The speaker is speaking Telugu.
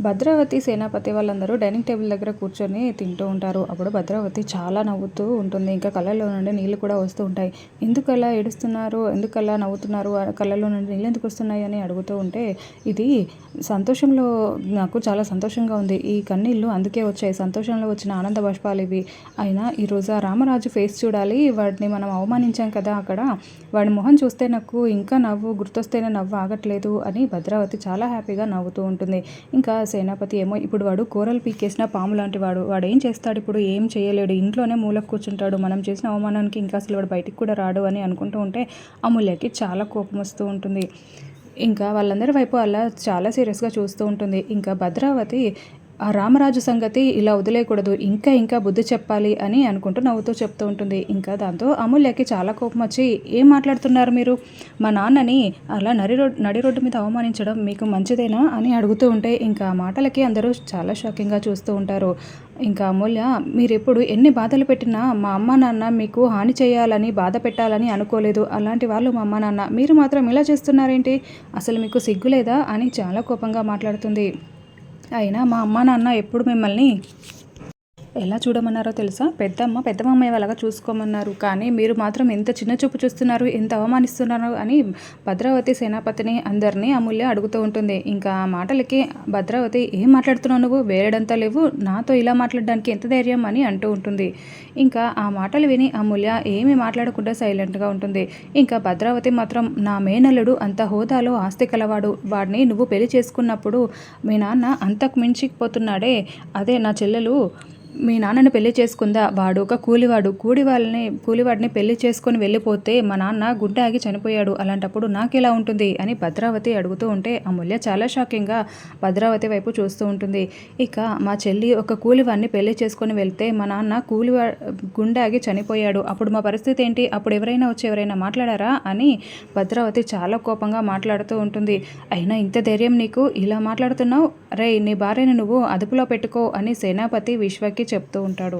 భద్రావతి సేనాపతి వాళ్ళందరూ డైనింగ్ టేబుల్ దగ్గర కూర్చొని తింటూ ఉంటారు. అప్పుడు భద్రావతి చాలా నవ్వుతూ ఉంటుంది. ఇంకా కళ్ళల్లో నుండి నీళ్ళు కూడా వస్తూ ఉంటాయి. ఎందుకలా ఏడుస్తున్నారు, ఎందుకలా నవ్వుతున్నారు, కళ్ళల్లో నుండి నీళ్ళు ఎందుకు వస్తున్నాయి అని అడుగుతూ ఉంటే, ఇది సంతోషంలో నాకు చాలా సంతోషంగా ఉంది, ఈ కన్నీళ్ళు అందుకే వచ్చాయి, సంతోషంలో వచ్చిన ఆనంద బాష్పాలు ఇవి. అయినా ఈరోజు ఆ రామరాజు ఫేస్ చూడాలి, వాడిని మనం అవమానించాం కదా అక్కడ, వాడి మొహం చూస్తే నాకు ఇంకా నవ్వు గుర్తొస్తేనే నవ్వు ఆగట్లేదు అని భద్రావతి చాలా హ్యాపీగా నవ్వుతూ ఉంటుంది. ఇంకా సేనాపతి ఏమో ఇప్పుడు వాడు కూరలు పీకేసిన పాము లాంటి వాడు ఏం చేస్తాడు, ఇప్పుడు ఏం చేయలేడు, ఇంట్లోనే మూలకు కూర్చుంటాడు, మనం చేసిన అవమానానికి ఇంకా అసలు వాడు బయటికి కూడా రాడు అని అనుకుంటూ ఉంటే అమూల్యకి చాలా కోపం వస్తూ ఉంటుంది. ఇంకా వాళ్ళందరి వైపు అలా చాలా సీరియస్గా చూస్తూ ఉంటుంది. ఇంకా భద్రావతి ఆ రామరాజు సంగతి ఇలా వదిలేయకూడదు, ఇంకా ఇంకా బుద్ధి చెప్పాలి అని అనుకుంటూ నవ్వుతూ చెప్తూ ఉంటుంది. ఇంకా దాంతో అమూల్యకి చాలా కోపం వచ్చి, ఏం మాట్లాడుతున్నారు మీరు, మా నాన్నని అలా నడి రోడ్డు మీద అవమానించడం మీకు మంచిదేనా అని అడుగుతూ ఉంటే ఇంకా ఆ మాటలకి అందరూ చాలా షాకింగ్గా చూస్తూ ఉంటారు. ఇంకా అమూల్య, మీరెప్పుడు ఎన్ని బాధలు పెట్టినా మా అమ్మ నాన్న మీకు హాని చేయాలని బాధ పెట్టాలని అనుకోలేదు, అలాంటి వాళ్ళు మా అమ్మ నాన్న, మీరు మాత్రం ఇలా చేస్తున్నారేంటి, అసలు మీకు సిగ్గులేదా అని చాలా కోపంగా మాట్లాడుతుంది. అయినా మా అమ్మ నాన్న ఎప్పుడు మిమ్మల్ని ఎలా చూడమన్నారో తెలుసా, పెద్ద మామయ్య వాళ్ళగా చూసుకోమన్నారు, కానీ మీరు మాత్రం ఎంత చిన్న చూపు చూస్తున్నారు, ఎంత అవమానిస్తున్నారు అని భద్రావతి సేనాపతిని అందరినీ అమూల్య అడుగుతూ ఉంటుంది. ఇంకా ఆ మాటలకి భద్రావతి, ఏం మాట్లాడుతున్నావు నువ్వు, వేరేడంతా లేవు, నాతో ఇలా మాట్లాడడానికి ఎంత ధైర్యం అని అంటూ ఉంటుంది. ఇంకా ఆ మాటలు విని అమూల్య ఏమీ మాట్లాడకుండా సైలెంట్గా ఉంటుంది. ఇంకా భద్రావతి మాత్రం, నా మేనల్లుడు అంత హోదాలో ఆస్తి కలవాడు, వాడిని నువ్వు పెళ్లి చేసుకున్నప్పుడు మీ నాన్న అంతకు మించిపోతున్నాడే, అదే నా చెల్లెలు మీ నాన్నని పెళ్లి చేసుకుందా, వాడు ఒక కూలివాడిని పెళ్లి చేసుకొని వెళ్ళిపోతే మా నాన్న గుడ్డ ఆగి చనిపోయాడు, అలాంటప్పుడు నాకెలా ఉంటుంది అని భద్రావతి అడుగుతూ ఉంటే అమూల్య చాలా షాకింగ్గా భద్రావతి వైపు చూస్తూ ఉంటుంది. ఇక మా చెల్లి ఒక కూలివాడిని పెళ్లి చేసుకొని వెళ్తే మా నాన్న గుండె ఆగి చనిపోయాడు, అప్పుడు మా పరిస్థితి ఏంటి, అప్పుడు ఎవరైనా వచ్చి ఎవరైనా మాట్లాడారా అని భద్రావతి చాలా కోపంగా మాట్లాడుతూ ఉంటుంది. అయినా ఇంత ధైర్యం నీకు, ఇలా మాట్లాడుతున్నావు, రే నీ భార్యని నువ్వు అదుపులో పెట్టుకో అని సేనాపతి విశ్వకి చెప్తూ ఉంటాడు.